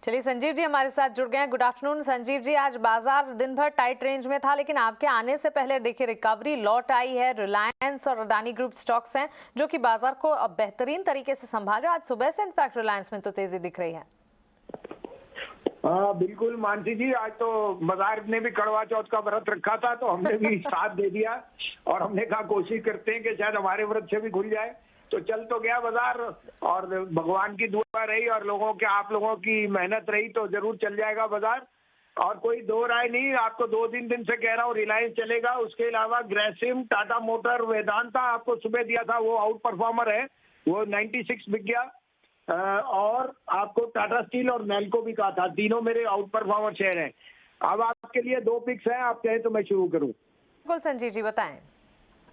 चलिए संजीव जी हमारे साथ जुड़ गए हैं। Good afternoon Sanjeev ji. आज बाजार दिन भर टाइट रेंज में था, लेकिन आपके आने से पहले देखिए रिकवरी लौट आई है। रिलायंस और अडानी ग्रुप स्टॉक्स हैं जो कि बाजार को अब बेहतरीन तरीके से संभाल रहे। आज सुबह से इनफैक्ट रिलायंस में तो तेजी दिख रही है। हाँ बिल्कुल मानसी जी, आज तो बाजार ने भी करवा चौथ का व्रत रखा था तो हमने भी साथ दे दिया और हमने कहा कोशिश करते हैं कि शायद हमारे व्रत से भी खुल जाए। तो चल तो गया बाजार और भगवान की दुआ रही और आप लोगों की मेहनत रही तो जरूर चल जाएगा बाजार। और कोई दो राय नहीं, आपको 2-3 दिन से कह रहा हूँ रिलायंस चलेगा। उसके अलावा ग्रेसिम, टाटा मोटर, वेदांता आपको सुबह दिया था वो आउट परफॉर्मर है, वो 96 बिक गया। और आपको टाटा स्टील और नेल्को भी कहा था, तीनों मेरे आउट परफॉर्मर शेयर हैं। अब आपके लिए 2 पिक्स हैं, आप कहें तो मैं शुरू करूं। बिल्कुल संजीव जी बताएं।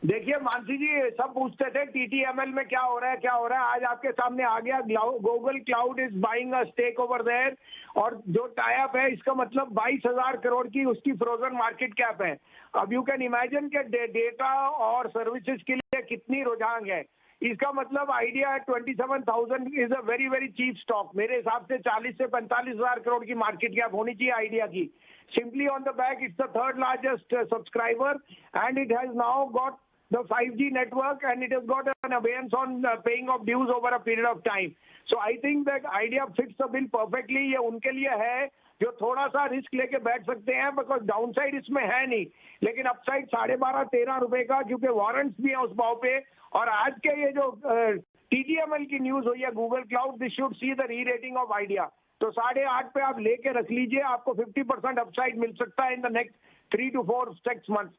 देखिए मानसी जी, सब पूछते थे टीटीएमएल में क्या हो रहा है क्या हो रहा है। आज आपके सामने आ गया, Google Cloud is buying a stake over there. और जो टाई अप है इसका मतलब 22,000 करोड़ की उसकी फ्रोजन मार्केट कैप है। अब यू कैन इमेजिन के डेटा और सर्विसेज के लिए कितनी रुझान है। इसका मतलब Idea 27,000 is a very very cheap stock. मेरे हिसाब से 40 से 45,000 करोड़ की मार्केट कैप होनी चाहिए आइडिया की। Simply on the back it's the third largest subscriber and it has now got the 5G network and it has got an abeyance on paying of dues over a period of time. So I think that idea fits the bill perfectly. ये उनके लिए है जो थोड़ा सा risk लेके बैठ सकते हैं, बिकॉज डाउनसाइड इसमें है नहीं, लेकिन अपसाइड 12.5-13 रुपए का, क्योंकि वारंट्स भी है उस भाव पे। और आज के ये जो टीटीएमएल की न्यूज हुई है Google cloud, this should see the री रेटिंग ऑफ आइडिया। तो 8.5 पे आप लेके रख लीजिए, आपको 50% अपसाइड मिल सकता है in the next 3 to 6 months।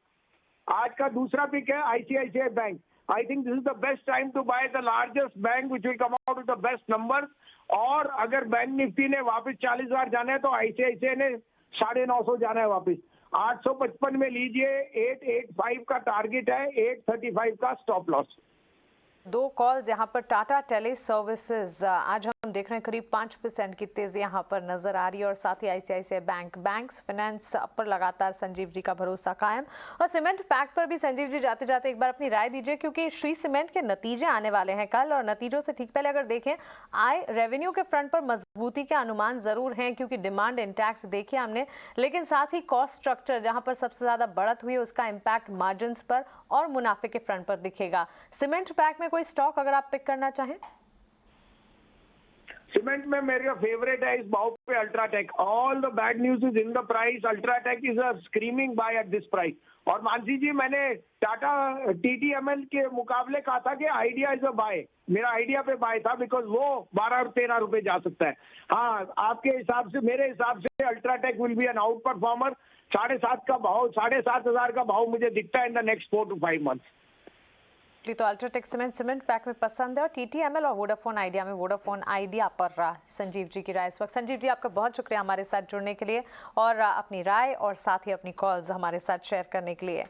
आज का दूसरा पिक है ICICI bank. I think this is the best time to buy the largest bank which will come out with the best numbers. और अगर बैंक निफ्टी ने वापस 40,000 जाना है तो आईसीआईसीआई ने 950 जाना है वापस। 855 में लीजिए, 885 का टारगेट है, 835 का स्टॉप लॉस। 2 कॉल जहां पर टाटा टेली सर्विसेज आज हम देख रहे हैं करीब 5% की तेजी यहां पर नजर आ रही है, और साथ ही आईसीआईसीआई बैंक्स फाइनेंस पर लगातार संजीव जी का भरोसा कायम। और सीमेंट पैक पर भी संजीव जी जाते जाते एक बार अपनी राय दीजिए, क्योंकि श्री सीमेंट के नतीजे आने वाले हैं कल, और नतीजों से ठीक पहले अगर देखें आय रेवेन्यू के फ्रंट पर मजबूती के अनुमान जरूर हैं क्योंकि डिमांड इंटैक्ट देखी हमने, लेकिन साथ ही कॉस्ट स्ट्रक्चर जहां पर सबसे ज्यादा बढ़त हुई है उसका इम्पैक्ट मार्जिन पर और मुनाफे के फ्रंट पर दिखेगा। सीमेंट पैक में कोई स्टॉक अगर आप पिक करना चाहें? सीमेंट में मेरा फेवरेट है इस भाव पे UltraTech. All the bad news is in the price, UltraTech is a screaming by at this price. और मानसी जी, मैंने टाटा टीटीएमएल के मुकाबले कहा था कि आइडिया इज अ बाय। मेरा आइडिया पे बाय था बिकॉज वो 12-13 रुपए जा सकता है। हाँ, आपके हिसाब से, मेरे हिसाब से UltraTech will be an outperformer. 7.5 का भाव, 7,500 का भाव मुझे दिखता है in the next 4 to 5 months। तो अल्ट्राटेक सीमेंट पैक में पसंद है, और टीटीएमएल और वोडाफोन आइडिया में वोडाफोन आइडिया पर रहा संजीव जी की राय इस वक्त। संजीव जी आपका बहुत शुक्रिया हमारे साथ जुड़ने के लिए और अपनी राय और साथ ही अपनी कॉल्स हमारे साथ शेयर करने के लिए।